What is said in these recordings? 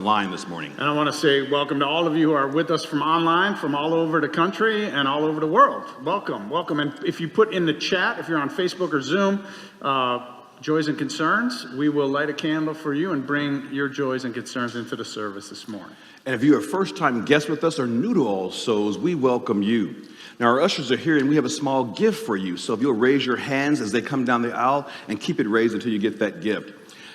Line this morning. And I want to say welcome to all of you who are with us from online, from all over the country and all over the world. Welcome. And if you put in the chat, if you're on Facebook or Zoom, joys and concerns, we will light a candle for you and bring your joys and concerns into the service this morning. And if you're a first-time guest with us or new to All Souls, we welcome you. Now, our ushers are here, and we have a small gift for you. So if you'll raise your hands as they come down the aisle and keep it raised until you get that gift.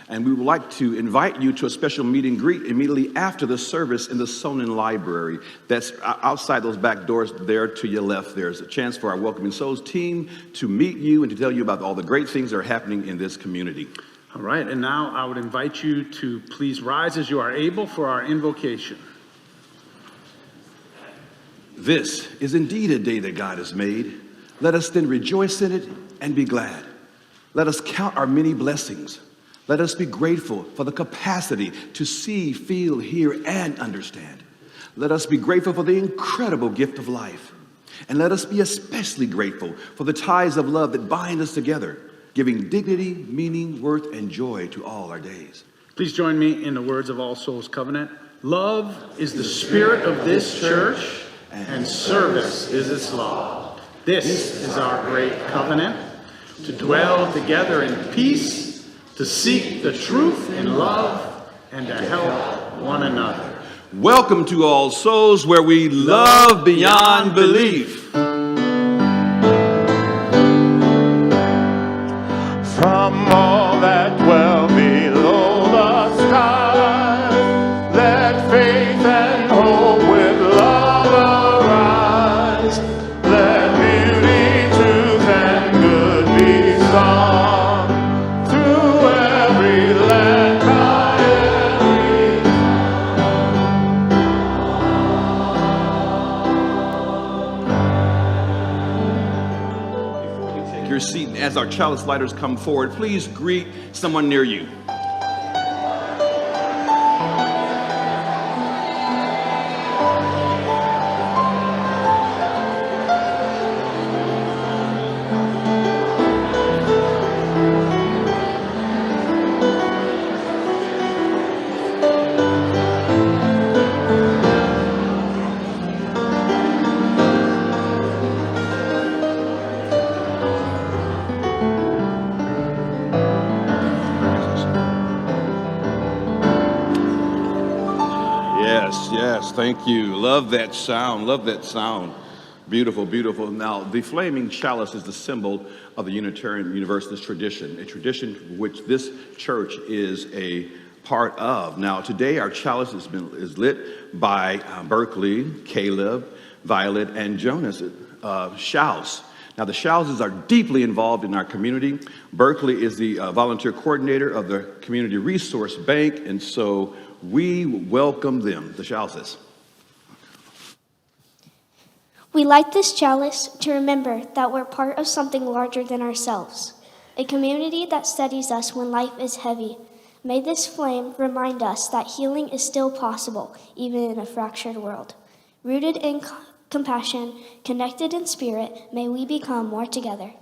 And we would like to invite you to a special meet and greet immediately after the service in the Sonnen Library. That's outside those back doors there to your left. There's a chance for our Welcoming Souls team to meet you and to tell you about all the great things that are happening in this community. All right, and now I would invite you to please rise as you are able for our invocation. This is indeed a day that God has made. Let us then rejoice in it and be glad. Let us count our many blessings. Let us be grateful for the capacity to see, feel, hear, and understand. Let us be grateful for the incredible gift of life. And let us be especially grateful for the ties of love that bind us together, giving dignity, meaning, worth, and joy to all our days. Please join me in the words of All Souls Covenant. Love is the spirit of this church, and service is its law. This is our great covenant, to dwell together in peace, to seek the truth in love, and to help one another. Welcome to All Souls, where we love beyond belief. From all that dwell below the skies, let faith and hope with love arise. Let beauty, truth, and good be sung. Your seat, and as our chalice lighters come forward, please greet someone near you. Yes, thank you. Love that sound. Beautiful, beautiful. Now, the flaming chalice is the symbol of the Unitarian Universalist tradition, a tradition which this church is a part of. Now, today our chalice is lit by Berkeley, Caleb, Violet, and Jonas Schaus. Now, the Schauses are deeply involved in our community. Berkeley is the volunteer coordinator of the Community Resource Bank, and so we welcome them, the Schauses. We light this chalice to remember that we're part of something larger than ourselves, a community that steadies us when life is heavy. May this flame remind us that healing is still possible, even in a fractured world. Rooted in compassion, connected in spirit, may we become more together.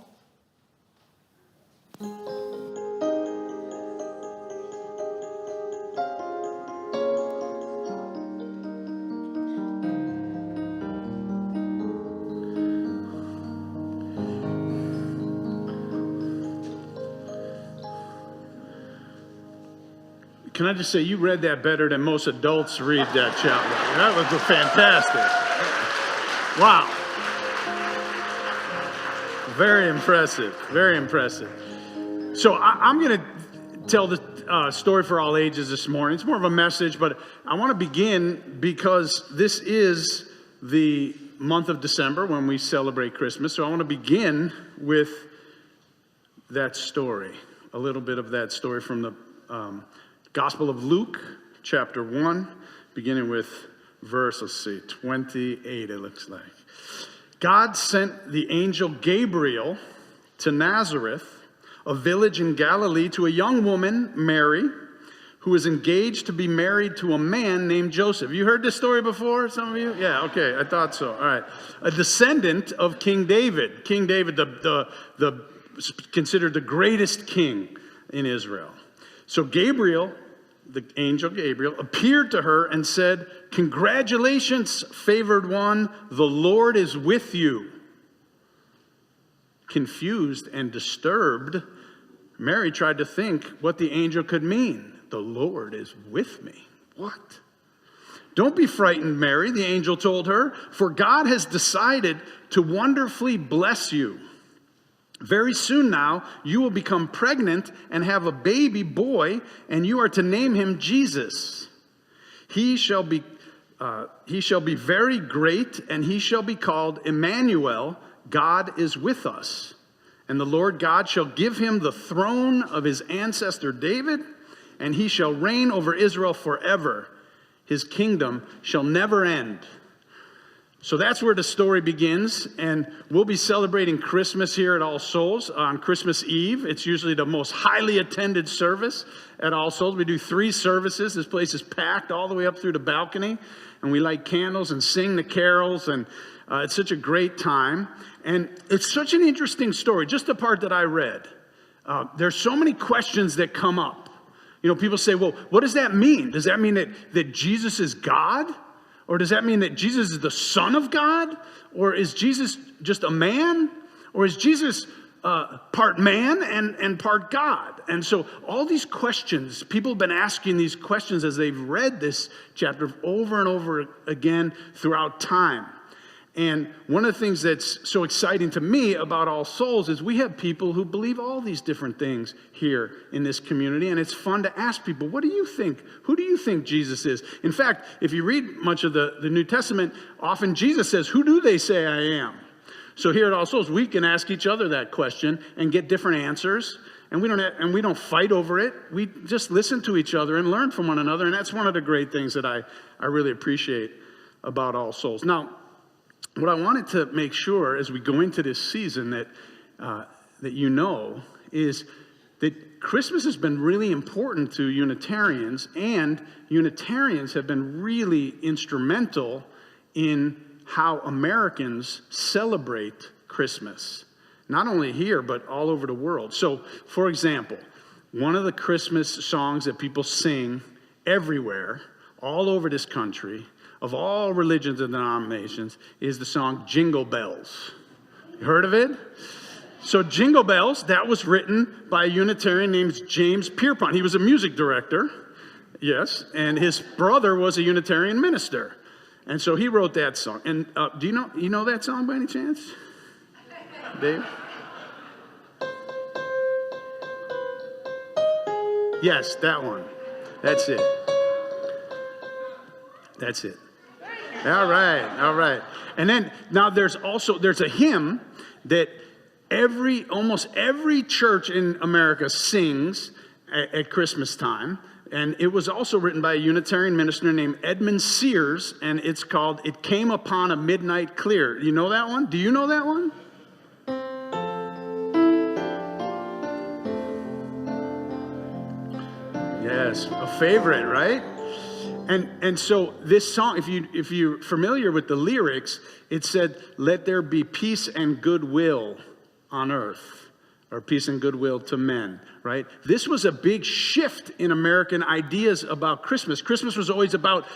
Can I just say, you read that better than most adults read that chapter. That was fantastic. Wow. Very impressive. So I'm going to tell the story for all ages this morning. It's more of a message, but I want to begin because this is the month of December when we celebrate Christmas. So I want to begin with that story, a little bit of that story from the Gospel of Luke, chapter 1, beginning with verse, 28, it looks like. God sent the angel Gabriel to Nazareth, a village in Galilee, to a young woman, Mary, who was engaged to be married to a man named Joseph. You heard this story before, some of you? Yeah, okay, I thought so. All right. A descendant of King David. King David, considered the greatest king in Israel. So Gabriel the angel Gabriel, appeared to her and said, "Congratulations, favored one, the Lord is with you." Confused and disturbed, Mary tried to think what the angel could mean. The Lord is with me. What? "Don't be frightened, Mary," the angel told her, "for God has decided to wonderfully bless you. Very soon now, you will become pregnant and have a baby boy, and you are to name him Jesus. He shall be very great, and he shall be called Emmanuel. God is with us. And the Lord God shall give him the throne of his ancestor David, and he shall reign over Israel forever. His kingdom shall never end." So that's where the story begins, and we'll be celebrating Christmas here at All Souls on Christmas Eve. It's usually the most highly attended service at All Souls. We do 3 services. This place is packed all the way up through the balcony, and we light candles and sing the carols, and it's such a great time. And it's such an interesting story, just the part that I read. There's so many questions that come up. You know, people say, well, what does that mean? Does that mean that Jesus is God? Or does that mean that Jesus is the Son of God? Or is Jesus just a man? Or is Jesus part man and part God? And so all these questions, people have been asking these questions as they've read this chapter over and over again throughout time. And one of the things that's so exciting to me about All Souls is we have people who believe all these different things here in this community. And it's fun to ask people, what do you think? Who do you think Jesus is? In fact, if you read much of the New Testament, often Jesus says, "Who do they say I am?" So here at All Souls, we can ask each other that question and get different answers. And we don't fight over it. We just listen to each other and learn from one another. And that's one of the great things that I really appreciate about All Souls. Now, what I wanted to make sure as we go into this season that you know is that Christmas has been really important to Unitarians, and Unitarians have been really instrumental in how Americans celebrate Christmas. Not only here, but all over the world. So, for example, one of the Christmas songs that people sing everywhere, all over this country, of all religions and denominations, is the song Jingle Bells. You heard of it? So Jingle Bells, that was written by a Unitarian named James Pierpont. He was a music director, yes, and his brother was a Unitarian minister. And so he wrote that song. And do you know that song by any chance? Dave? Yes, that one. That's it. That's it. All right. And then now there's a hymn that almost every church in America sings at Christmas time. And it was also written by a Unitarian minister named Edmund Sears, and it's called "It Came Upon a Midnight Clear." You know that one? Do you know that one? Yes, a favorite, right? And so this song, if you're familiar with the lyrics, it said, "Let there be peace and goodwill on earth," or peace and goodwill to men, right? This was a big shift in American ideas about Christmas. Christmas was always about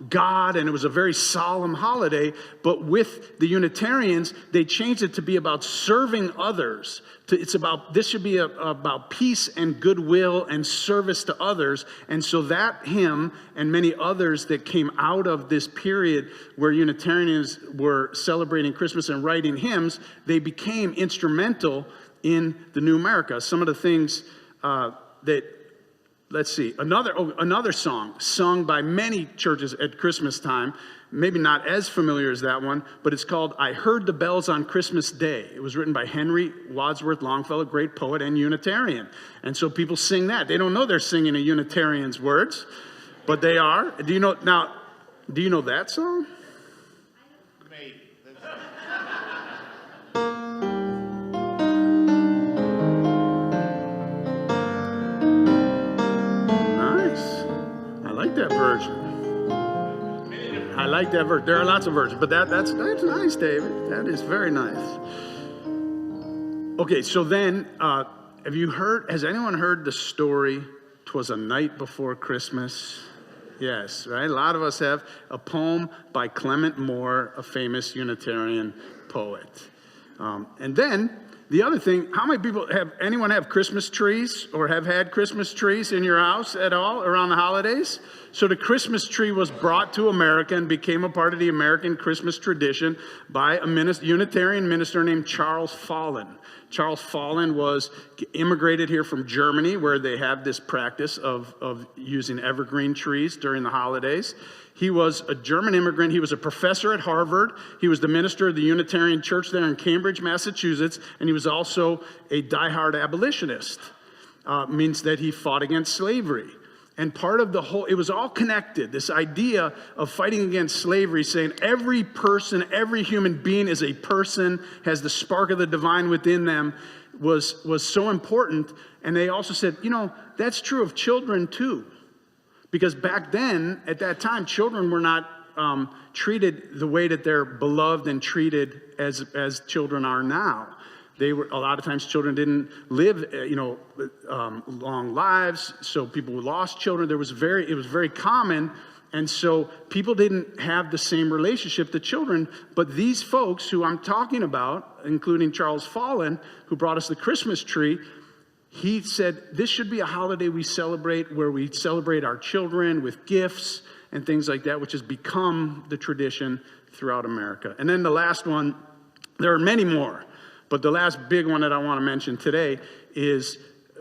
God, and it was a very solemn holiday. But with the Unitarians, they changed it to be about serving others. This should be about peace and goodwill and service to others. And so that hymn and many others that came out of this period where Unitarians were celebrating Christmas and writing hymns, they became instrumental in the new America. Some of the things let's see, another song sung by many churches at Christmas time, maybe not as familiar as that one, but it's called "I Heard the Bells on Christmas Day." It was written by Henry Wadsworth Longfellow, great poet and Unitarian. And so people sing that. They don't know they're singing a Unitarian's words, but they are. Do you know that song? Maybe. I like that version. I like that version. There are lots of versions, but that's nice, David. That is very nice. Okay, so then, has anyone heard the story 'Twas a Night Before Christmas. Yes, right? A lot of us have a poem by Clement Moore, a famous Unitarian poet. And then the other thing, how many people anyone have Christmas trees or have had Christmas trees in your house at all around the holidays? So the Christmas tree was brought to America and became a part of the American Christmas tradition by a Unitarian minister named Charles Follin. Charles Follin was immigrated here from Germany, where they have this practice of using evergreen trees during the holidays. He was a German immigrant. He was a professor at Harvard. He was the minister of the Unitarian Church there in Cambridge, Massachusetts, and he was also a diehard abolitionist. Means that he fought against slavery. And part of the whole, it was all connected. This idea of fighting against slavery, saying every person, every human being is a person, has the spark of the divine within them, was so important. And they also said, that's true of children too. Because back then, at that time, children were not treated the way that they're beloved and treated as children are now. A lot of times children didn't live, long lives. So people who lost children, it was very common. And so people didn't have the same relationship to children. But these folks who I'm talking about, including Charles Follin, who brought us the Christmas tree, he said, this should be a holiday we celebrate, where we celebrate our children with gifts and things like that, which has become the tradition throughout America. And then the last one, there are many more. But the last big one that I want to mention today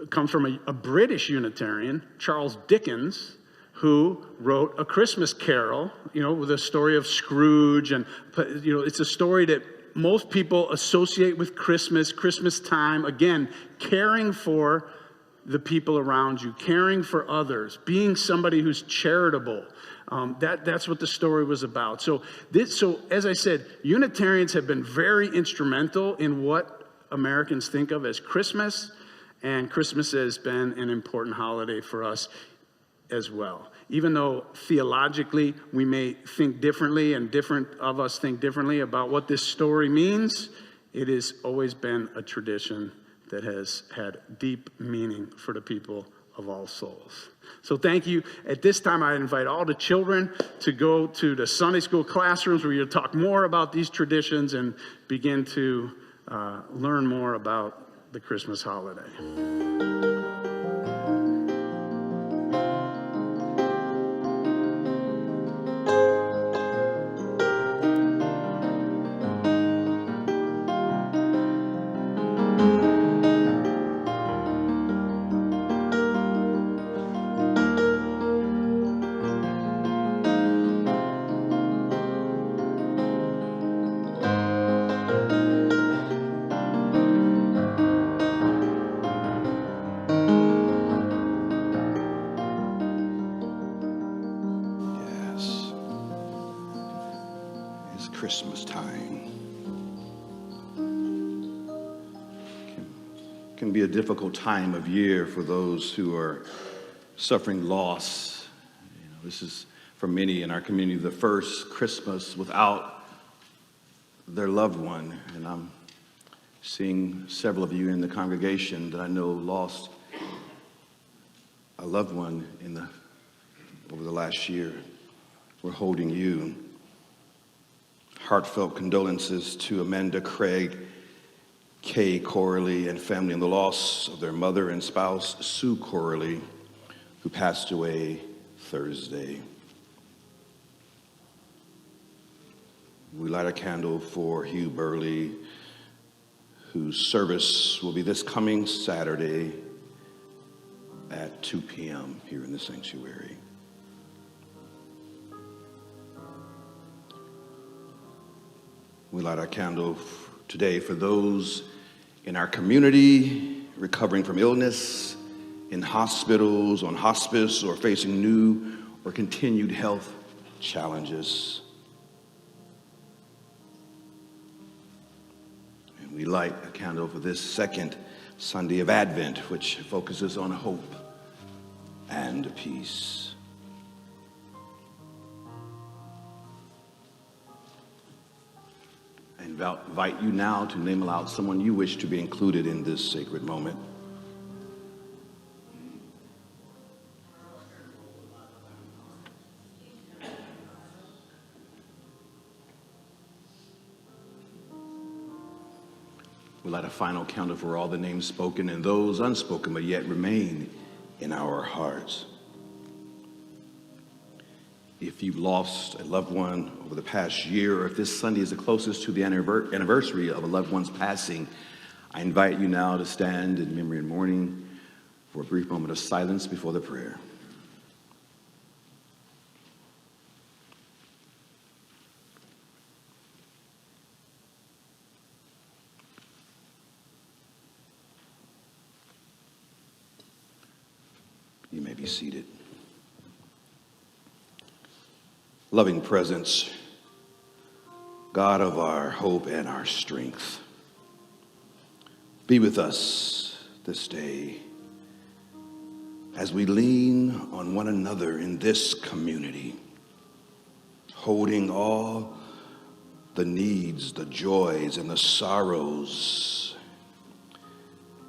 comes from a British Unitarian, Charles Dickens, who wrote A Christmas Carol, with the story of Scrooge. And, it's a story that most people associate with Christmas time. Again, caring for the people around you, caring for others, being somebody who's charitable. That's what the story was about. So as I said, Unitarians have been very instrumental in what Americans think of as Christmas, and Christmas has been an important holiday for us as well. Even though theologically we may think differently, and different of us think differently about what this story means, it has always been a tradition that has had deep meaning for the people of all souls. So thank you. At this time, I invite all the children to go to the Sunday school classrooms, where you'll talk more about these traditions and begin to learn more about the Christmas holiday. Christmas time can be a difficult time of year for those who are suffering loss. This is, for many in our community, the first Christmas without their loved one. And I'm seeing several of you in the congregation that I know lost a loved one over the last year. We're holding you. Heartfelt condolences to Amanda, Craig, Kay Corley, and family in the loss of their mother and spouse, Sue Corley, who passed away Thursday. We light a candle for Hugh Burley, whose service will be this coming Saturday at 2 p.m. here in the sanctuary. We light our candle today for those in our community recovering from illness, in hospitals, on hospice, or facing new or continued health challenges. And we light a candle for this second Sunday of Advent, which focuses on hope and peace. I invite you now to name aloud someone you wish to be included in this sacred moment. We'll light a final candle for all the names spoken and those unspoken but yet remain in our hearts. If you've lost a loved one over the past year, or if this Sunday is the closest to the anniversary of a loved one's passing, I invite you now to stand in memory and mourning for a brief moment of silence before the prayer. You may be seated. Loving presence, God of our hope and our strength, be with us this day as we lean on one another in this community, holding all the needs, the joys, and the sorrows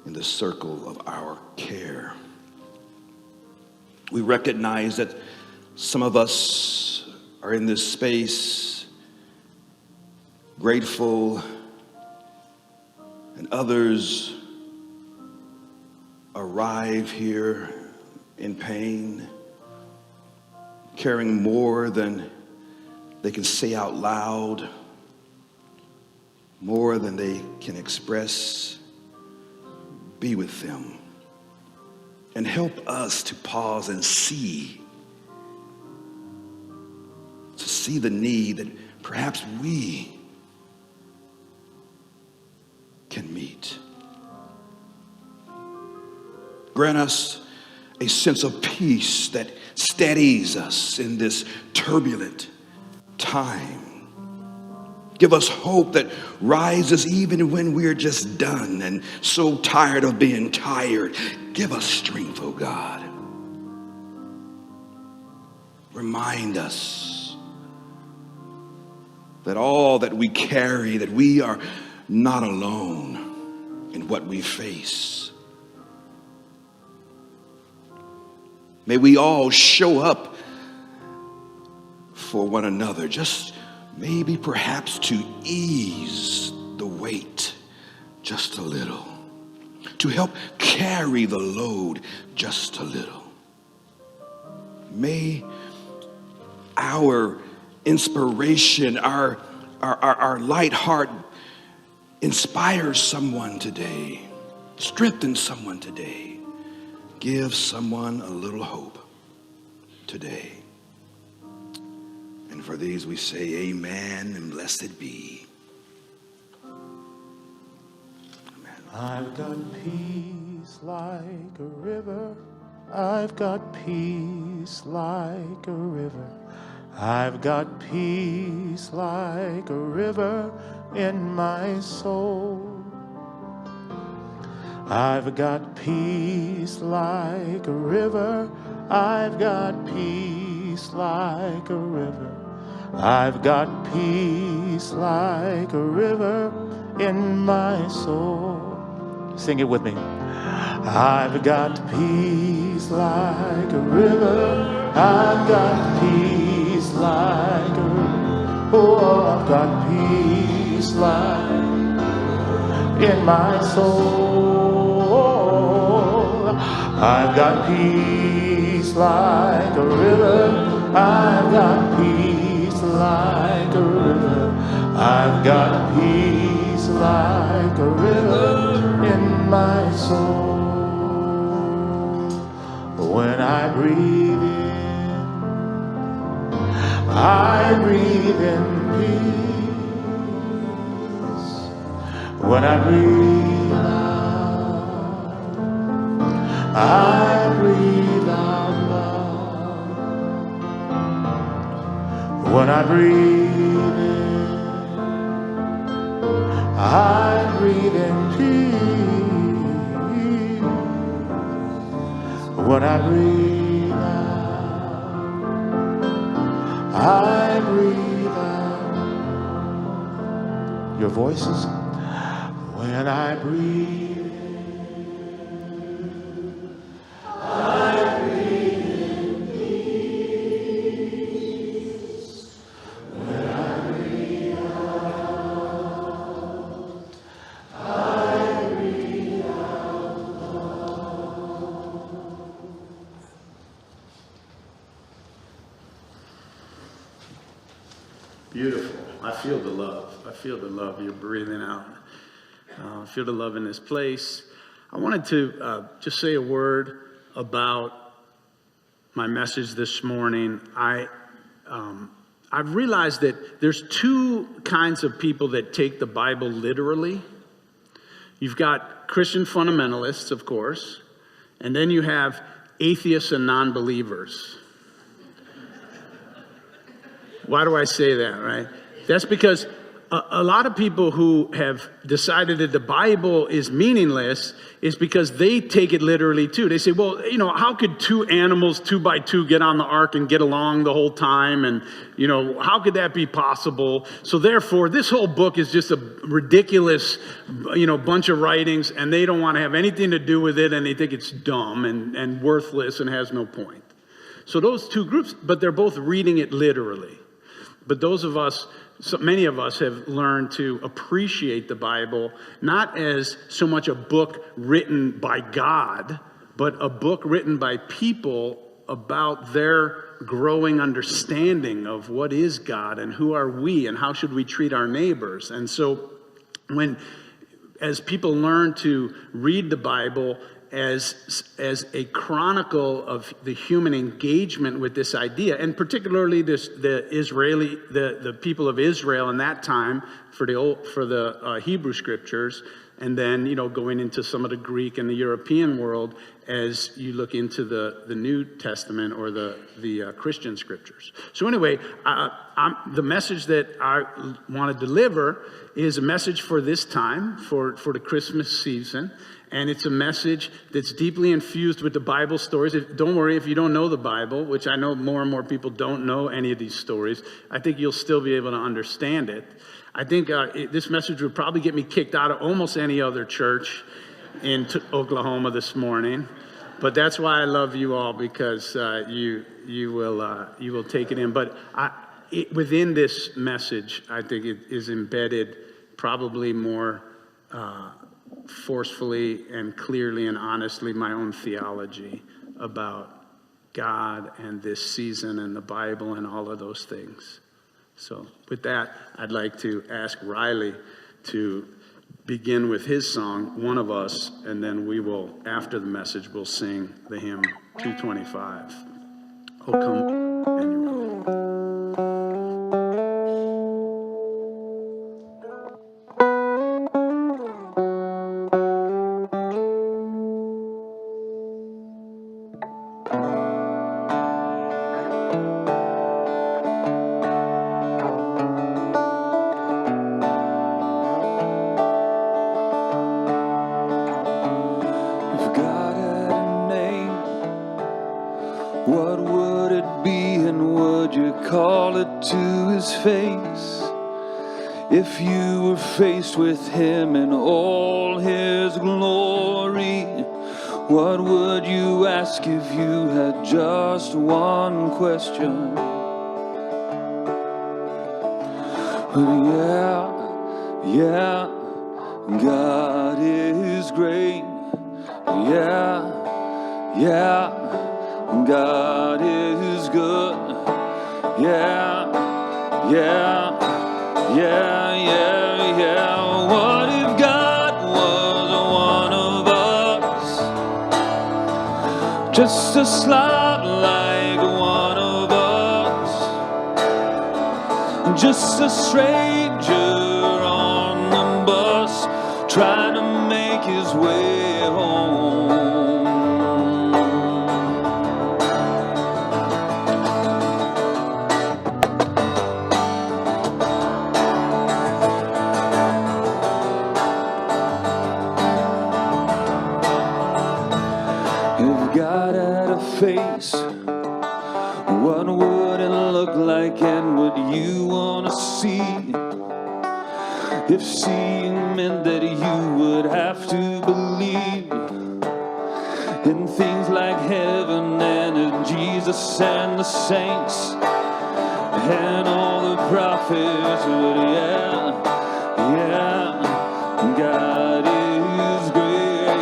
in the circle of our care. We recognize that some of us are in this space grateful, and others arrive here in pain, carrying more than they can say out loud, more than they can express. Be with them and help us to pause and see the need that perhaps we can meet. Grant us a sense of peace that steadies us in this turbulent time. Give us hope that rises even when we're just done and so tired of being tired. Give us strength, oh God. Remind us that all that we carry, that we are not alone in what we face. May we all show up for one another, just maybe perhaps to ease the weight just a little, to help carry the load just a little. May our inspiration, our light heart inspire someone today, strengthen someone today, give someone a little hope today. And for these we say amen and blessed be. Amen. I've got peace like a river. I've got peace like a river. I've got peace like a river in my soul. I've got peace like a river. I've got peace like a river. I've got peace like a river in my soul. Sing it with me. I've got peace like a river. I've got peace like a river. Oh, I've got peace like in my soul. I've got peace like a river. I've got peace like a river. I've got peace like a river in my soul. When I breathe in, I breathe in peace. When I breathe out, I breathe out love. When I breathe in, I breathe in peace. When I breathe out, I breathe out. Your voices. When I breathe in, I breathe in peace. When I breathe out, I Beautiful. I feel the love. I feel the love you're breathing out. I feel the love in this place. I wanted to just say a word about my message this morning. I've realized that there's two kinds of people that take the Bible literally. You've got Christian fundamentalists, of course, and then you have atheists and non-believers. Why do I say that, right? That's because a lot of people who have decided that the Bible is meaningless is because they take it literally too. They say, well, how could two animals, 2 by 2, get on the ark and get along the whole time? And, how could that be possible? So therefore, this whole book is just a ridiculous, bunch of writings, and they don't want to have anything to do with it, and they think it's dumb and worthless and has no point. So those two groups, but they're both reading it literally. But many of us have learned to appreciate the Bible, not as so much a book written by God, but a book written by people about their growing understanding of what is God and who are we and how should we treat our neighbors. And so as people learn to read the Bible as a chronicle of the human engagement with this idea, and particularly the people of Israel in that time for the Hebrew scriptures, and then going into some of the Greek and the European world as you look into the New Testament or the Christian scriptures. So anyway, the message that I want to deliver is a message for this time, for the Christmas season. And it's a message that's deeply infused with the Bible stories. Don't worry if you don't know the Bible, which I know more and more people don't know any of these stories. I think you'll still be able to understand it. I think this message would probably get me kicked out of almost any other church in Oklahoma this morning. But that's why I love you all, because you will take it in. But within this message, I think it is embedded probably more forcefully and clearly and honestly my own theology about God and this season and the Bible and all of those things. So with that, I'd like to ask Riley to begin with his song, One of Us, and then we will, after the message, we'll sing the hymn 225. Oh, come, Emmanuel. What would it be, and would you call it to his face? If you were faced with him in all his glory, what would you ask if you had just one question? But yeah, God is great. Yeah, God is good. Yeah. What if God was one of us? Just a slot like one of us. Just a stranger on the bus trying to make his way home. If God had a face, what would it look like, and would you want to see? If seeing meant that you would have to believe in things like heaven and in Jesus and the saints and all the prophets, but yeah, God is great,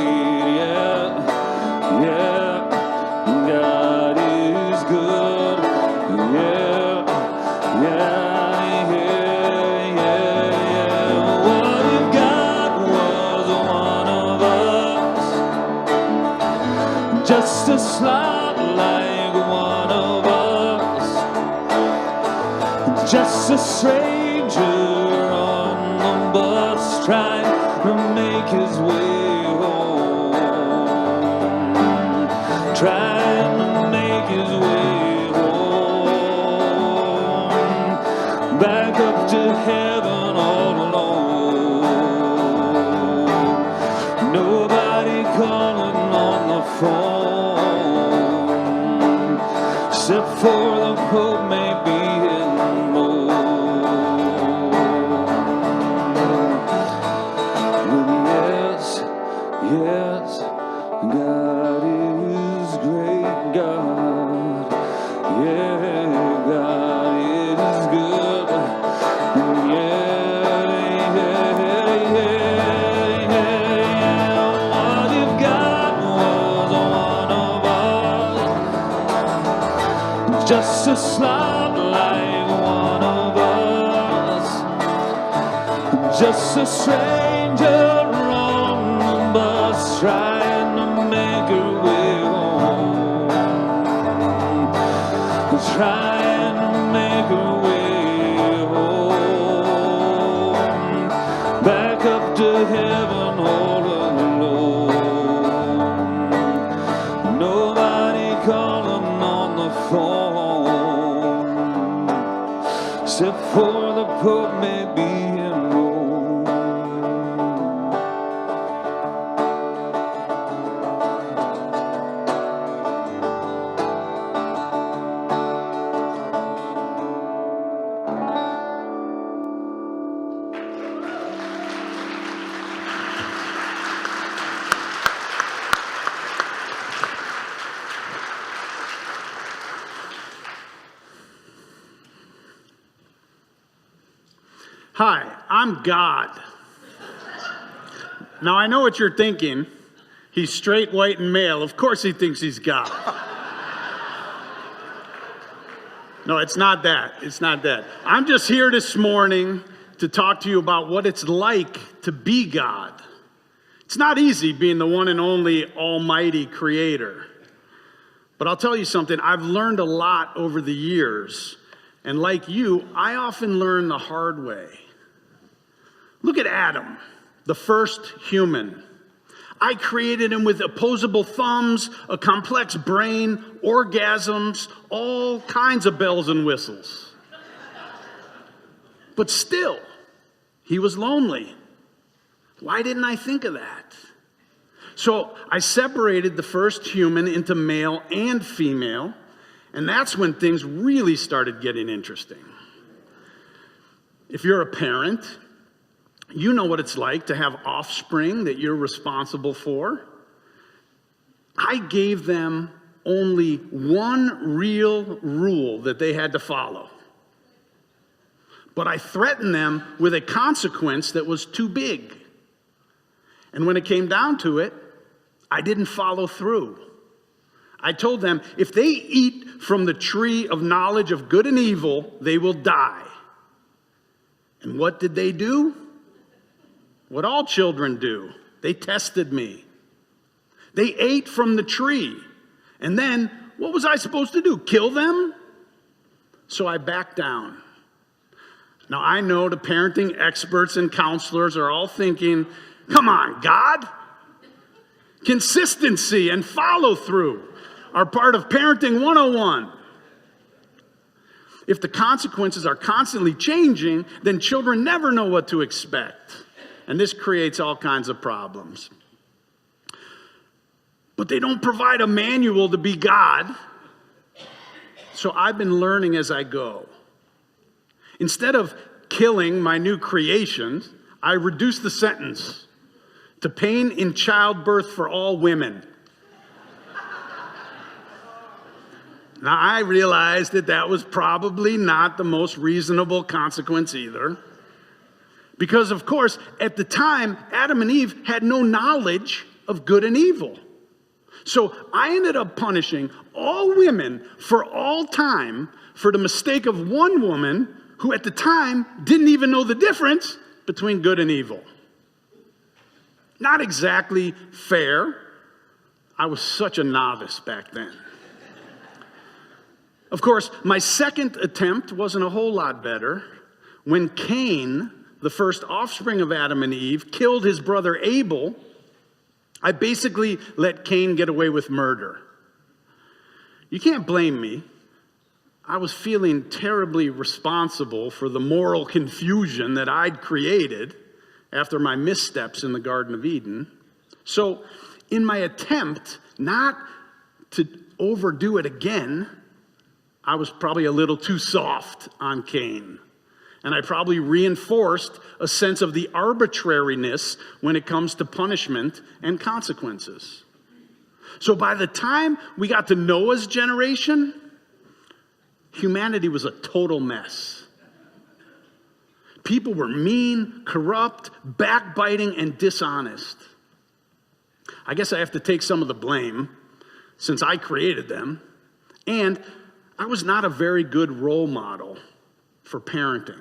yeah, God is good, yeah. Just a stranger on the bus trying to make his way home. Trying to make his way home. Back up to heaven all alone. Nobody calling on the phone. Except for the Pope maybe. Yes, God is great, God. Yeah, God is good. Yeah. What if God was one of us? Just a slob like one of us. Just a stranger trying to make her way home. Trying to make her way home. Back up to heaven all alone. Nobody calling on the phone. Except for the Pope maybe in Rome. Hi, I'm God. Now I know what you're thinking. He's straight, white, and male. Of course he thinks he's God. No, it's not that. It's not that. I'm just here this morning to talk to you about what it's like to be God. It's not easy being the one and only almighty creator. But I'll tell you something, I've learned a lot over the years. And like you, I often learn the hard way. Look at Adam, the first human. I created him with opposable thumbs, a complex brain, orgasms, all kinds of bells and whistles. But still, he was lonely. Why didn't I think of that? So I separated the first human into male and female, and that's when things really started getting interesting. If you're a parent, you know what it's like to have offspring that you're responsible for. I gave them only one real rule that they had to follow. But I threatened them with a consequence that was too big. And when it came down to it, I didn't follow through. I told them, if they eat from the tree of knowledge of good and evil, they will die. And what did they do? What all children do. They tested me. They ate from the tree. And then, what was I supposed to do? Kill them? So I backed down. Now, I know the parenting experts and counselors are all thinking, come on, God. Consistency and follow through are part of parenting 101. If the consequences are constantly changing, then children never know what to expect. And this creates all kinds of problems. But they don't provide a manual to be God. So I've been learning as I go. Instead of killing my new creations, I reduced the sentence to pain in childbirth for all women. Now, I realized that was probably not the most reasonable consequence either. Because, of course, at the time, Adam and Eve had no knowledge of good and evil. So I ended up punishing all women for all time for the mistake of one woman who at the time didn't even know the difference between good and evil. Not exactly fair. I was such a novice back then. Of course, my second attempt wasn't a whole lot better. When Cain, the first offspring of Adam and Eve, killed his brother Abel, I basically let Cain get away with murder. You can't blame me. I was feeling terribly responsible for the moral confusion that I'd created after my missteps in the Garden of Eden. So, in my attempt not to overdo it again, I was probably a little too soft on Cain. And I probably reinforced a sense of the arbitrariness when it comes to punishment and consequences. So by the time we got to Noah's generation, humanity was a total mess. People were mean, corrupt, backbiting, and dishonest. I guess I have to take some of the blame since I created them. And I was not a very good role model for parenting.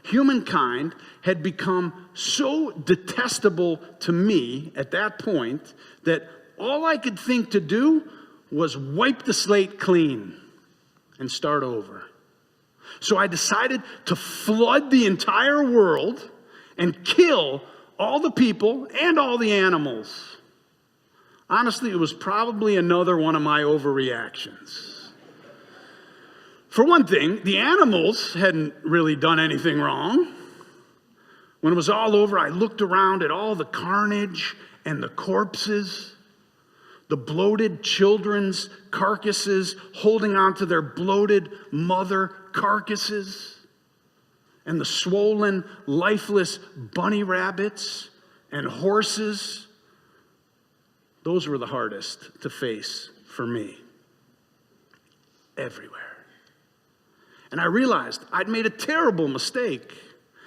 Humankind had become so detestable to me at that point that all I could think to do was wipe the slate clean and start over. So I decided to flood the entire world and kill all the people and all the animals. Honestly, it was probably another one of my overreactions. For one thing, the animals hadn't really done anything wrong. When it was all over, I looked around at all the carnage and the corpses, the bloated children's carcasses holding on to their bloated mother carcasses, and the swollen, lifeless bunny rabbits and horses. Those were the hardest to face for me. Everywhere. And I realized I'd made a terrible mistake.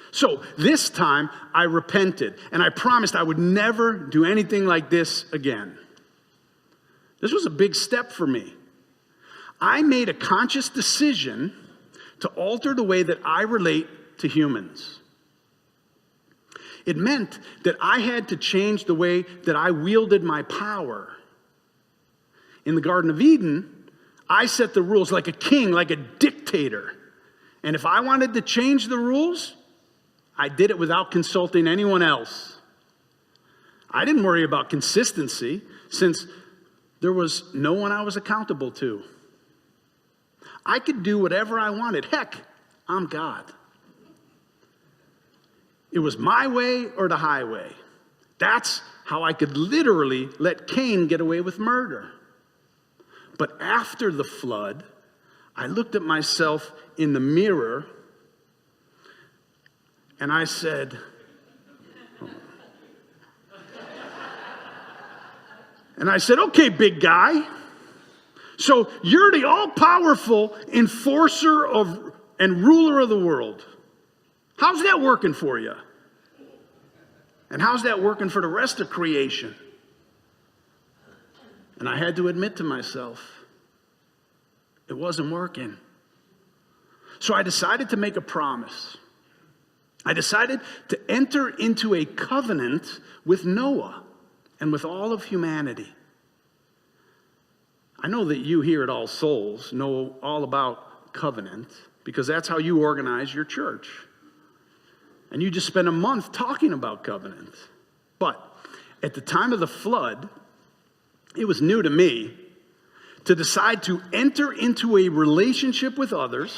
So this time I repented and I promised I would never do anything like this again. This was a big step for me. I made a conscious decision to alter the way that I relate to humans. It meant that I had to change the way that I wielded my power. In the Garden of Eden, I set the rules like a king, like a dictator. And if I wanted to change the rules, I did it without consulting anyone else. I didn't worry about consistency since there was no one I was accountable to. I could do whatever I wanted. Heck, I'm God. It was my way or the highway. That's how I could literally let Cain get away with murder. But after the flood, I looked at myself in the mirror and I said, okay, big guy. So you're the all-powerful enforcer of and ruler of the world. How's that working for you? And how's that working for the rest of creation? And I had to admit to myself, it wasn't working. So I decided to make a promise. I decided to enter into a covenant with Noah and with all of humanity. I know that you here at All Souls know all about covenant because that's how you organize your church. And you just spent a month talking about covenant. But at the time of the flood, it was new to me to decide to enter into a relationship with others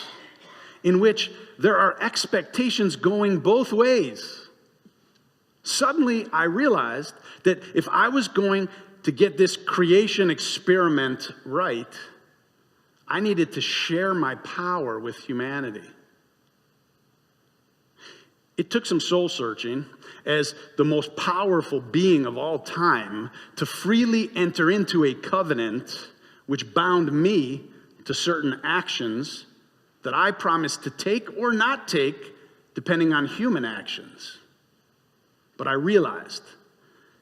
in which there are expectations going both ways. Suddenly, I realized that if I was going to get this creation experiment right, I needed to share my power with humanity. It took some soul searching as the most powerful being of all time to freely enter into a covenant which bound me to certain actions that I promised to take or not take depending on human actions. But I realized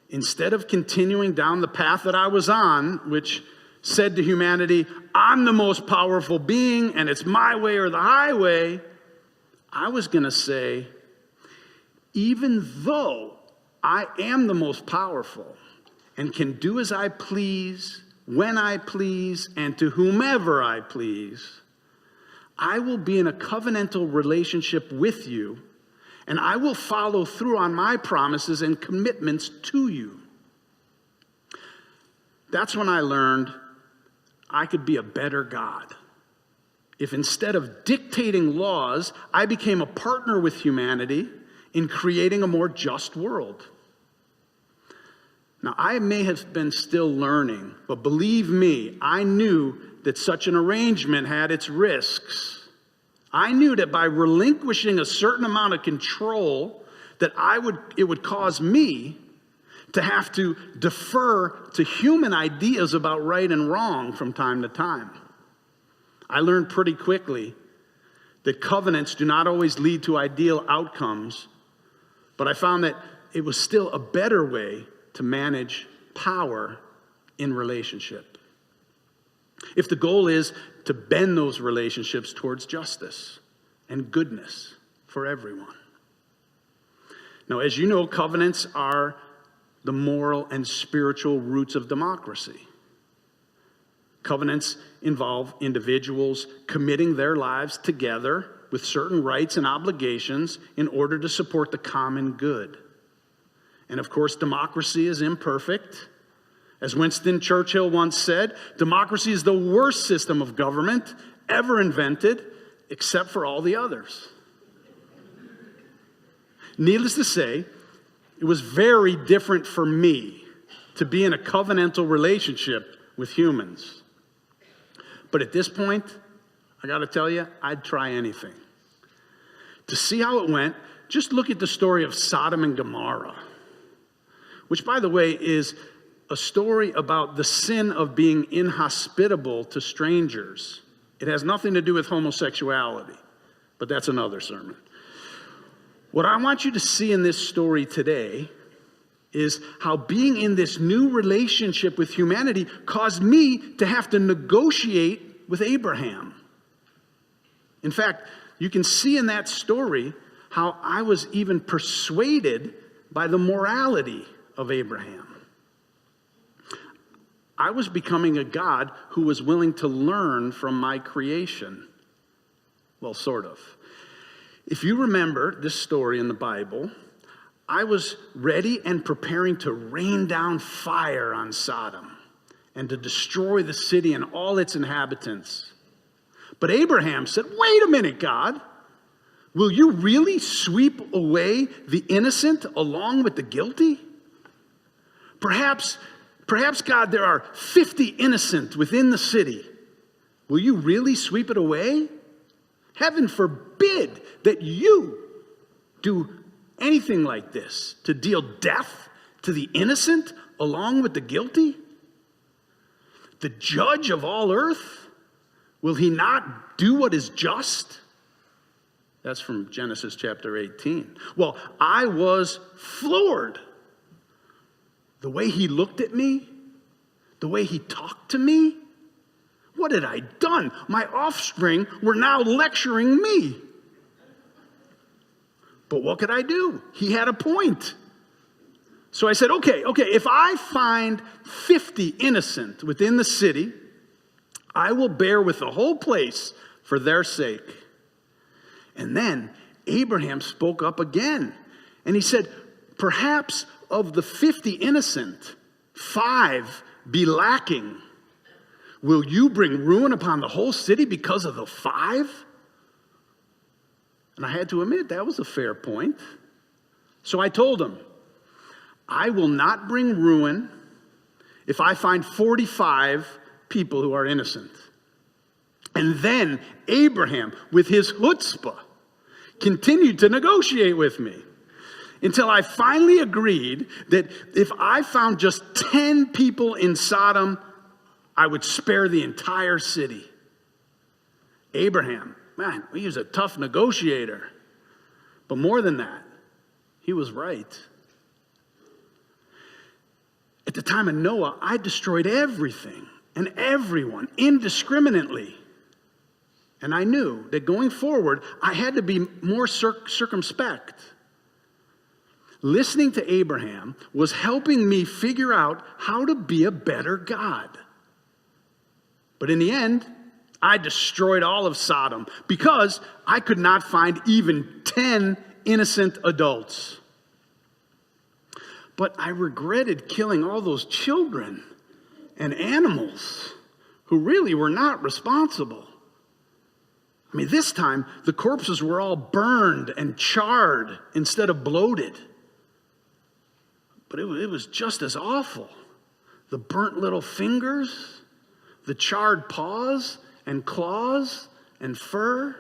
instead of continuing down the path that I was on, which said to humanity, I'm the most powerful being and it's my way or the highway, I was going to say, even though I am the most powerful and can do as I please when I please, and to whomever I please. I will be in a covenantal relationship with you, and I will follow through on my promises and commitments to you. That's when I learned I could be a better God. If instead of dictating laws, I became a partner with humanity in creating a more just world. Now, I may have been still learning, but believe me, I knew that such an arrangement had its risks. I knew that by relinquishing a certain amount of control, that it would cause me to have to defer to human ideas about right and wrong from time to time. I learned pretty quickly that covenants do not always lead to ideal outcomes, but I found that it was still a better way to manage power in relationship. If the goal is to bend those relationships towards justice and goodness for everyone. Now, as you know, covenants are the moral and spiritual roots of democracy. Covenants involve individuals committing their lives together with certain rights and obligations in order to support the common good. And of course, democracy is imperfect. As Winston Churchill once said, democracy is the worst system of government ever invented, except for all the others. Needless to say, it was very different for me to be in a covenantal relationship with humans. But at this point, I got to tell you, I'd try anything. To see how it went, just look at the story of Sodom and Gomorrah, which, by the way, is a story about the sin of being inhospitable to strangers. It has nothing to do with homosexuality, but that's another sermon. What I want you to see in this story today is how being in this new relationship with humanity caused me to have to negotiate with Abraham. In fact, you can see in that story how I was even persuaded by the morality of Abraham. I was becoming a God who was willing to learn from my creation. Well, sort of. If you remember this story in the Bible, I was ready and preparing to rain down fire on Sodom and to destroy the city and all its inhabitants. But Abraham said, "Wait a minute, God. Will you really sweep away the innocent along with the guilty? Perhaps, God, there are 50 innocent within the city. Will you really sweep it away? Heaven forbid that you do anything like this, to deal death to the innocent along with the guilty? The judge of all earth, will he not do what is just?" That's from Genesis chapter 18. Well, I was floored. The way he looked at me, the way he talked to me. What had I done? My offspring were now lecturing me. But what could I do? He had a point. So I said, okay, if I find 50 innocent within the city, I will bear with the whole place for their sake. And then Abraham spoke up again. And he said, perhaps of the 50 innocent, 5 be lacking. Will you bring ruin upon the whole city because of the 5? And I had to admit, that was a fair point. So I told him, I will not bring ruin if I find 45 people who are innocent. And then Abraham, with his chutzpah, continued to negotiate with me until I finally agreed that if I found just 10 people in Sodom, I would spare the entire city. Abraham, man, he was a tough negotiator. But more than that, he was right. At the time of Noah, I destroyed everything and everyone indiscriminately. And I knew that going forward, I had to be more circumspect. Listening to Abraham was helping me figure out how to be a better God. But in the end, I destroyed all of Sodom because I could not find even 10 innocent adults. But I regretted killing all those children and animals who really were not responsible. I mean, this time, the corpses were all burned and charred instead of bloated. But it was just as awful. The burnt little fingers, the charred paws and claws and fur.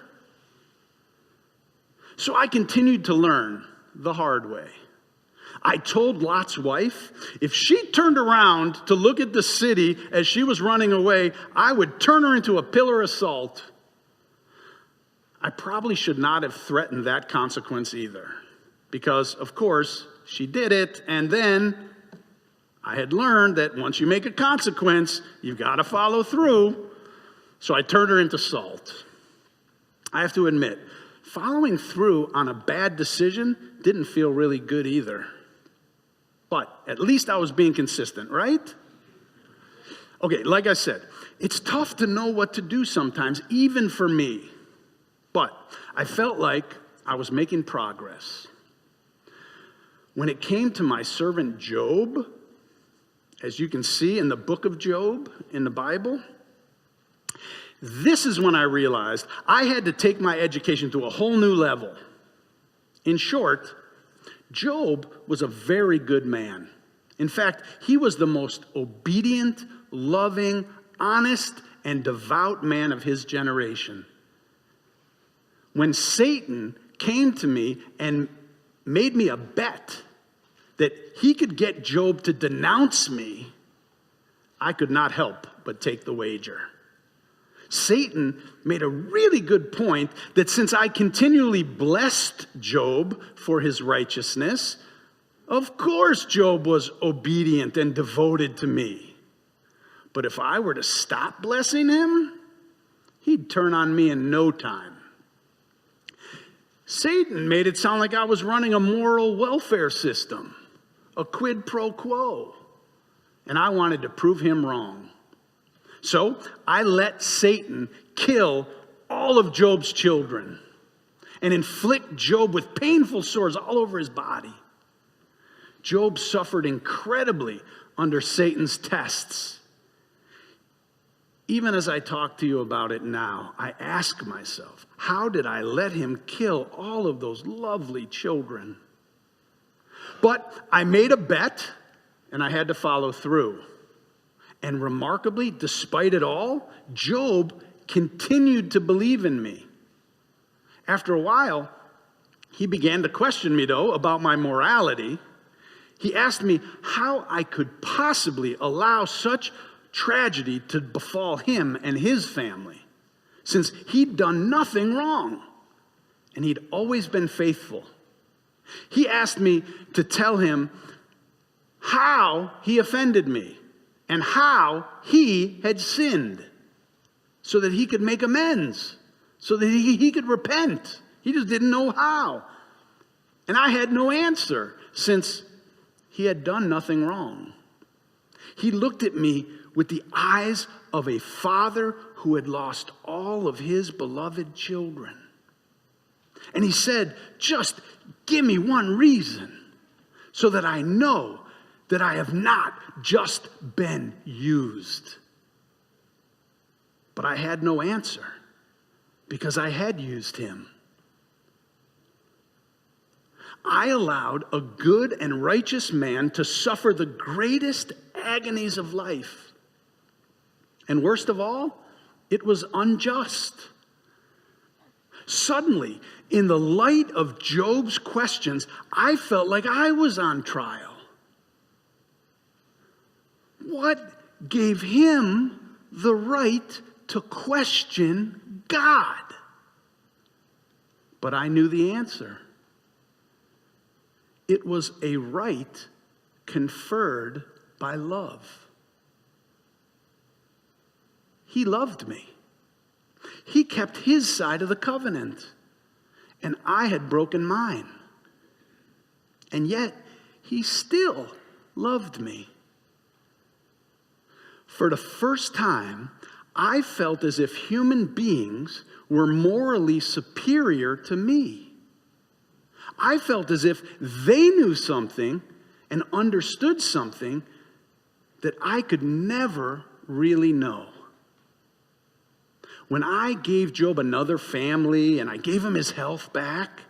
So I continued to learn the hard way. I told Lot's wife, if she turned around to look at the city as she was running away, I would turn her into a pillar of salt. I probably should not have threatened that consequence either, because, of course, she did it, and then I had learned that once you make a consequence, you've got to follow through. So I turned her into salt. I have to admit, following through on a bad decision didn't feel really good either. But at least I was being consistent, right? Okay, like I said, it's tough to know what to do sometimes, even for me. But I felt like I was making progress. When it came to my servant Job, as you can see in the book of Job in the Bible, this is when I realized I had to take my education to a whole new level. In short, Job was a very good man. In fact, he was the most obedient, loving, honest, and devout man of his generation. When Satan came to me and made me a bet that he could get Job to denounce me, I could not help but take the wager. Satan made a really good point that since I continually blessed Job for his righteousness, of course Job was obedient and devoted to me. But if I were to stop blessing him, he'd turn on me in no time. Satan made it sound like I was running a moral welfare system, a quid pro quo, and I wanted to prove him wrong. So I let Satan kill all of Job's children and inflict Job with painful sores all over his body. Job suffered incredibly under Satan's tests. Even as I talk to you about it now, I ask myself, how did I let him kill all of those lovely children? But I made a bet, and I had to follow through. And remarkably, despite it all, Job continued to believe in me. After a while, he began to question me, though, about my morality. He asked me how I could possibly allow such tragedy to befall him and his family, since he'd done nothing wrong, and he'd always been faithful. He asked me to tell him how he offended me and how he had sinned so that he could make amends, so that he could repent. He just didn't know how. And I had no answer since he had done nothing wrong. He looked at me with the eyes of a father who had lost all of his beloved children. And he said, just give me one reason so that I know that I have not just been used. But I had no answer because I had used him. I allowed a good and righteous man to suffer the greatest agonies of life. And worst of all, it was unjust. Suddenly, in the light of Job's questions, I felt like I was on trial. What gave him the right to question God? But I knew the answer. It was a right conferred by love. He loved me. He kept his side of the covenant, and I had broken mine. And yet, he still loved me. For the first time, I felt as if human beings were morally superior to me. I felt as if they knew something and understood something that I could never really know. When I gave Job another family and I gave him his health back,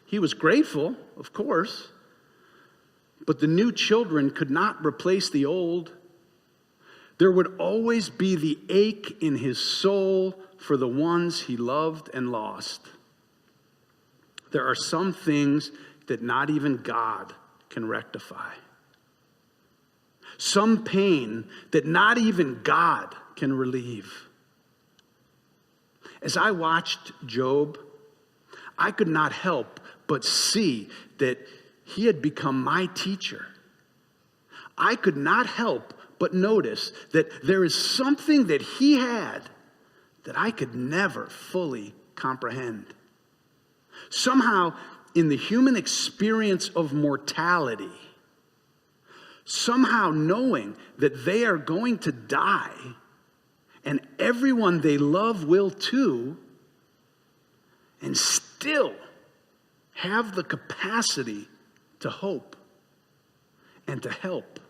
he was grateful, of course, but the new children could not replace the old. There would always be the ache in his soul for the ones he loved and lost. There are some things that not even God can rectify. Some pain that not even God can relieve. As I watched Job, I could not help but see that he had become my teacher. I could not help but notice that there is something that he had that I could never fully comprehend. Somehow, in the human experience of mortality, somehow knowing that they are going to die and everyone they love will too, and still have the capacity to hope and to help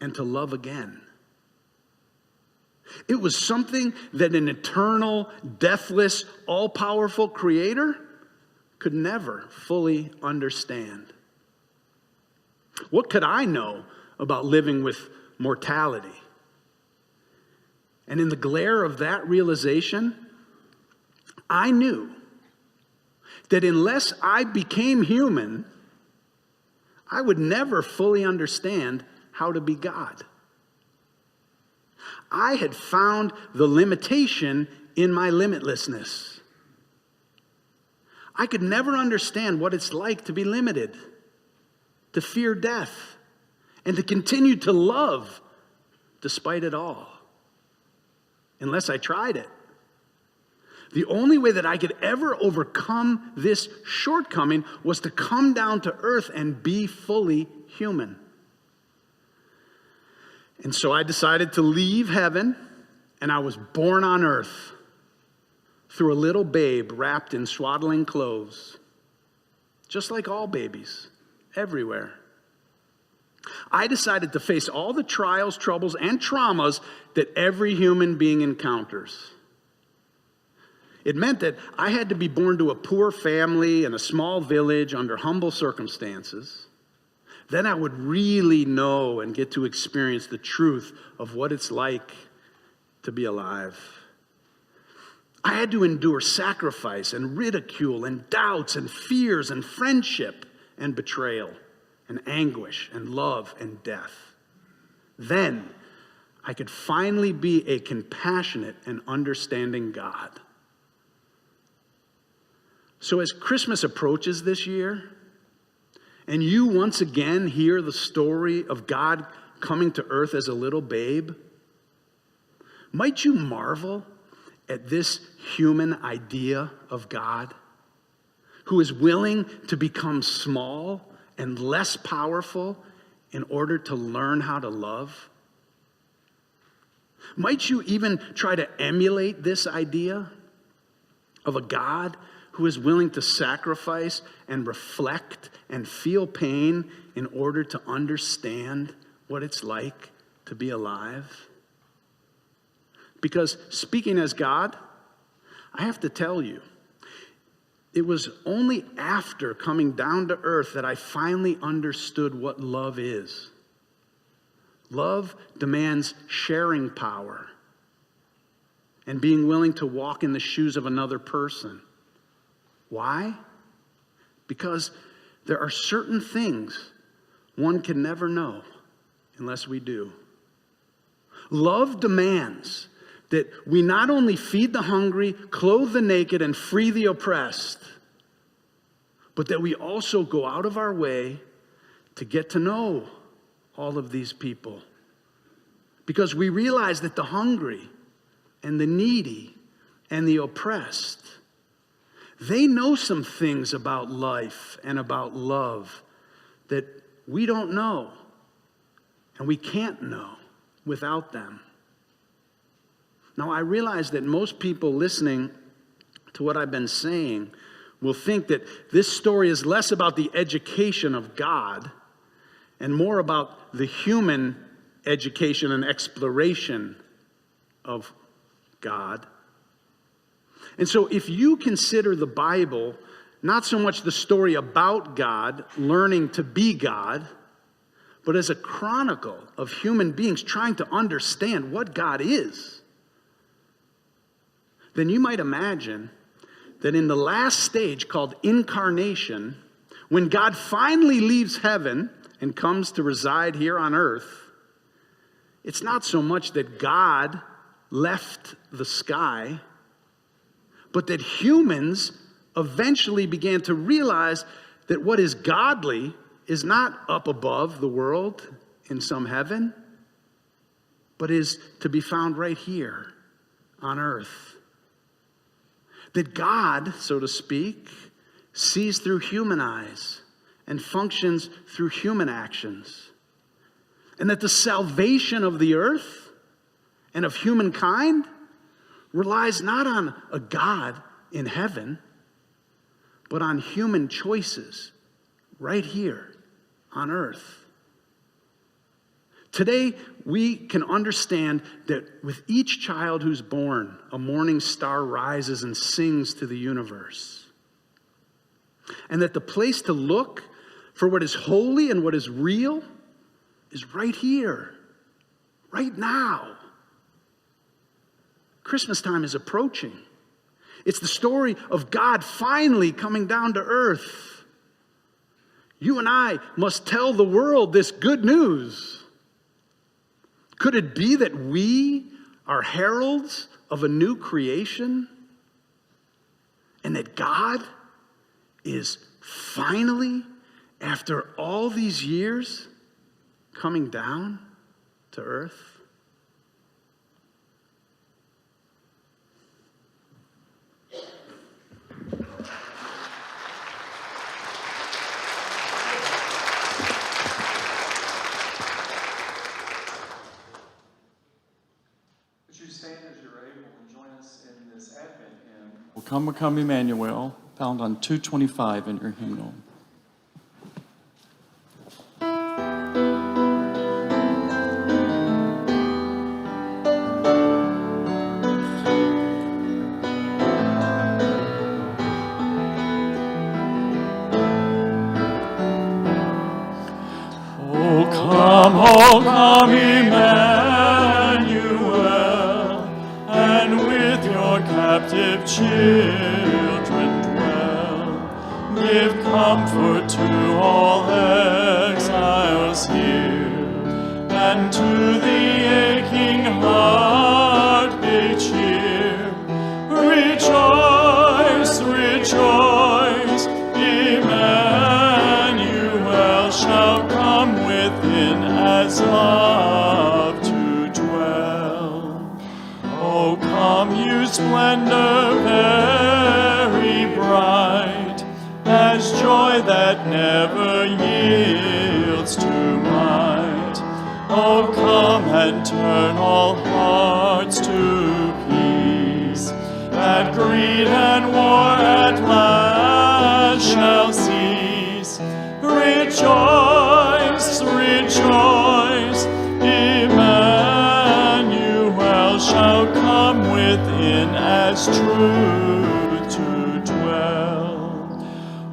and to love again. It was something that an eternal, deathless, all-powerful creator could never fully understand. What could I know about living with mortality? And in the glare of that realization, I knew that unless I became human, I would never fully understand how to be God. I had found the limitation in my limitlessness. I could never understand what it's like to be limited, to fear death, and to continue to love despite it all, unless I tried it. The only way that I could ever overcome this shortcoming was to come down to earth and be fully human. And so I decided to leave heaven, and I was born on earth through a little babe wrapped in swaddling clothes, just like all babies, everywhere. I decided to face all the trials, troubles, and traumas that every human being encounters. It meant that I had to be born to a poor family in a small village under humble circumstances. Then I would really know and get to experience the truth of what it's like to be alive. I had to endure sacrifice and ridicule and doubts and fears and friendship and betrayal and anguish and love and death. Then I could finally be a compassionate and understanding God. So as Christmas approaches this year, and you once again hear the story of God coming to earth as a little babe, might you marvel at this human idea of God, who is willing to become small and less powerful in order to learn how to love? Might you even try to emulate this idea of a God who is willing to sacrifice and reflect and feel pain in order to understand what it's like to be alive? Because speaking as God, I have to tell you, it was only after coming down to earth that I finally understood what love is. Love demands sharing power and being willing to walk in the shoes of another person. Why? Because there are certain things one can never know unless we do. Love demands that we not only feed the hungry, clothe the naked, and free the oppressed, but that we also go out of our way to get to know all of these people. Because we realize that the hungry and the needy and the oppressed, they know some things about life and about love that we don't know and we can't know without them. Now, I realize that most people listening to what I've been saying will think that this story is less about the education of God and more about the human education and exploration of God. And so if you consider the Bible not so much the story about God, learning to be God, but as a chronicle of human beings trying to understand what God is, then you might imagine that in the last stage called incarnation, when God finally leaves heaven and comes to reside here on earth, it's not so much that God left the sky, but that humans eventually began to realize that what is godly is not up above the world in some heaven, but is to be found right here on earth. That God, so to speak, sees through human eyes and functions through human actions. And that the salvation of the earth and of humankind relies not on a God in heaven, but on human choices right here on earth. Today, we can understand that with each child who's born, a morning star rises and sings to the universe. And that the place to look for what is holy and what is real is right here, right now. Christmas time is approaching. It's the story of God finally coming down to earth. You and I must tell the world this good news. Could it be that we are heralds of a new creation? And that God is finally, after all these years, coming down to earth? Well, Come, Come, Emmanuel, found on 225 in your hymnal. Oh, come, Emmanuel, and with your captive children dwell. Give comfort to all exiles here, and to the aching heart be cheer. Rejoice, rejoice, Emmanuel shall come within as love to dwell. Oh, come, you splendor very bright, as joy that never yields to might. Oh, come and turn all hearts to peace, that greed and war at last shall cease. Rejoice, rejoice, Emmanuel shall come within as truth to dwell.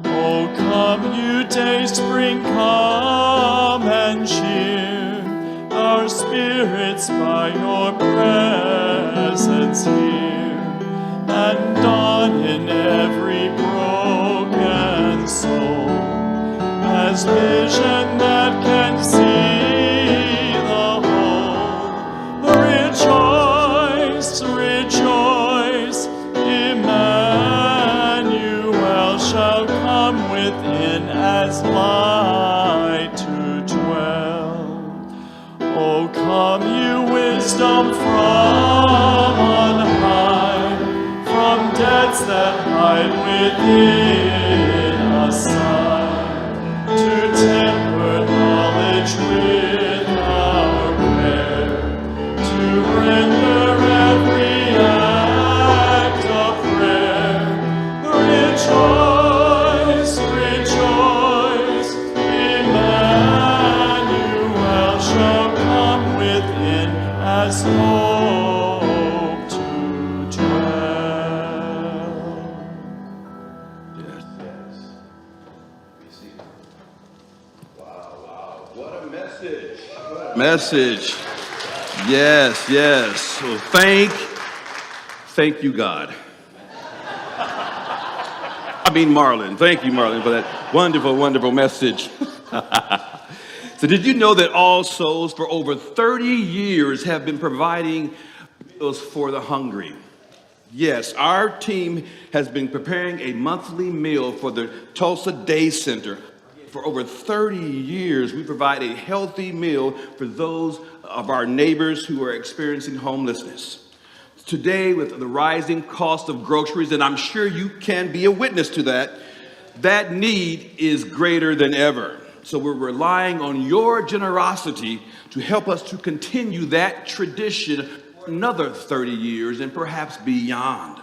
Oh, come, you day spring, come and cheer our spirits by your presence here, and dawn in every broken soul as vision that can see the whole. Rejoice, rejoice, Emmanuel shall come within as light to dwell. Oh, come, you wisdom from on high, from depths that hide within a sigh, to temper knowledge with our prayer, to render every Rejoice, rejoice, Emmanuel shall come within as hope to dwell. Yes, yes. Wow. What a message. What a message. Yes, yes. So thank you, God. I mean, Marlin. Thank you, Marlin, for that wonderful message. So did you know that All Souls for over 30 years have been providing meals for the hungry? Yes, our team has been preparing a monthly meal for the Tulsa Day Center. For over 30 years, we provide a healthy meal for those of our neighbors who are experiencing homelessness. Today, with the rising cost of groceries, and I'm sure you can be a witness to that, that need is greater than ever. So we're relying on your generosity to help us to continue that tradition for another 30 years and perhaps beyond.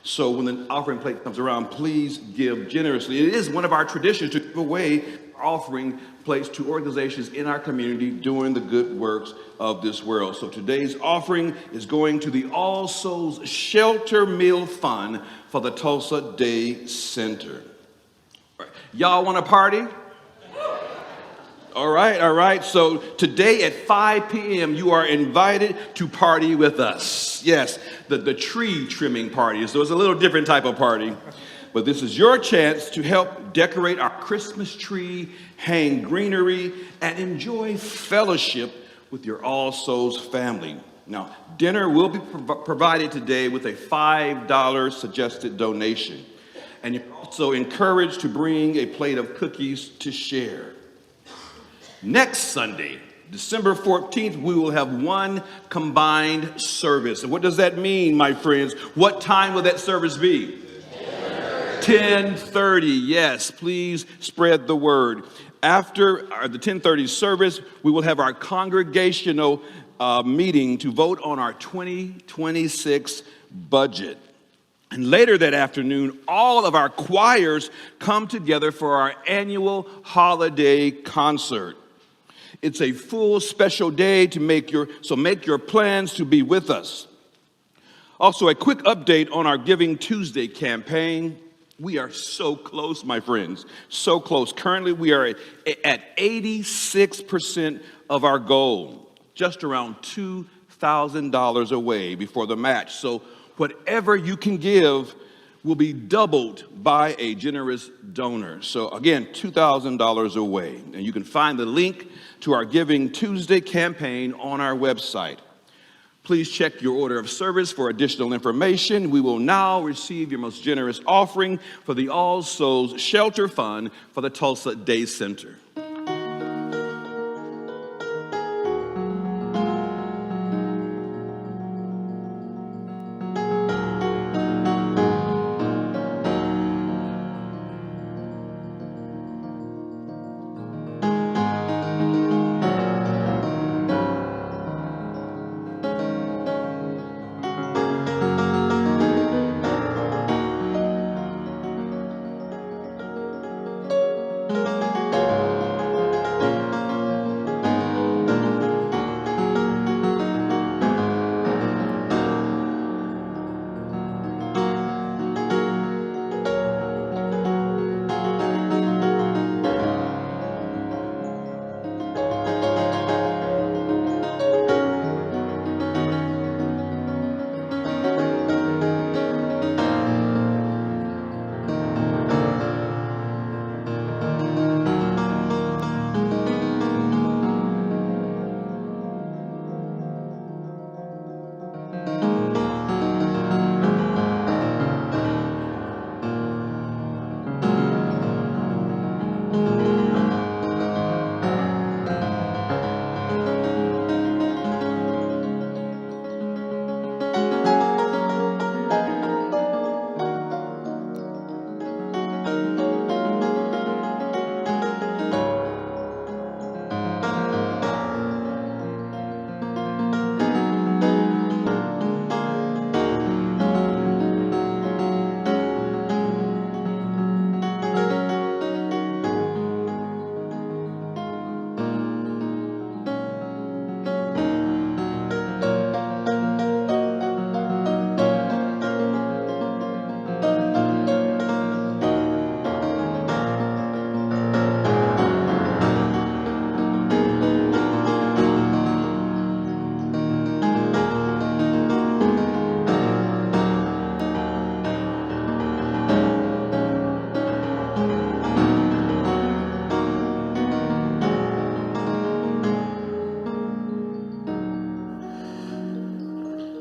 So when the offering plate comes around, please give generously. It is one of our traditions to give away offering plates to organizations in our community doing the good works of this world. So today's offering is going to the All Souls Shelter Meal Fund for the Tulsa Day Center. All right. Y'all want to party? All right. So today at 5 p.m., you are invited to party with us. Yes, the tree trimming party. So it's a little different type of party. But this is your chance to help decorate our Christmas tree, hang greenery, and enjoy fellowship with your All Souls family. Now, dinner will be provided today with a $5 suggested donation. And you're also encouraged to bring a plate of cookies to share. Next Sunday, December 14th, we will have one combined service. And what does that mean, my friends? What time will that service be? 10:30. Yes, please spread the word. After the 10:30 service, we will have our congregational meeting to vote on our 2026 budget. And later that afternoon, all of our choirs come together for our annual holiday concert. It's a full special day to make your plans to be with us. Also, a quick update on our Giving Tuesday campaign. We are so close, my friends, so close. Currently, we are at 86% of our goal, just around $2,000 away before the match. So whatever you can give will be doubled by a generous donor. So again, $2,000 away. And you can find the link to our Giving Tuesday campaign on our website. Please check your order of service for additional information. We will now receive your most generous offering for the All Souls Shelter Fund for the Tulsa Day Center.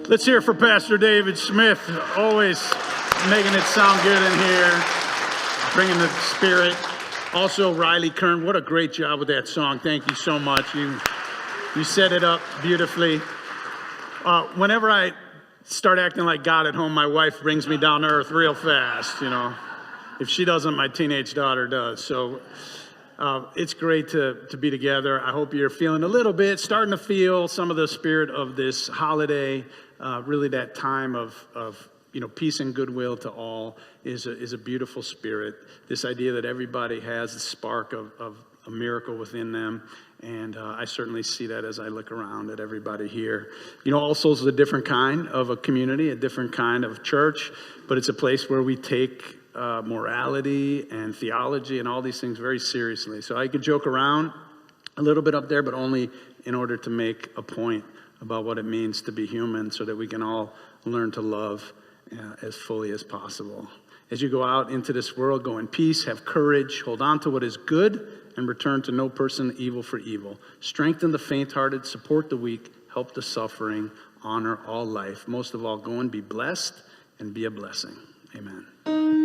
Let's hear it for Pastor David Smith, always making it sound good in here, bringing the spirit. Also, Riley Kern, what a great job with that song. Thank you so much. You set it up beautifully. Whenever I start acting like God at home, my wife brings me down to earth real fast, you know. If she doesn't, my teenage daughter does. So it's great to be together. I hope you're feeling a little bit, starting to feel some of the spirit of this holiday. Really that time of peace and goodwill to all is a beautiful spirit. This idea that everybody has the spark of a miracle within them. And I certainly see that as I look around at everybody here. All Souls is a different kind of a community, a different kind of church, but it's a place where we take morality and theology and all these things very seriously. So I could joke around a little bit up there, but only in order to make a point about what it means to be human so that we can all learn to love as fully as possible. As you go out into this world, go in peace, have courage, hold on to what is good, and return to no person evil for evil. Strengthen the faint-hearted, support the weak, help the suffering, honor all life. Most of all, go and be blessed and be a blessing. Amen.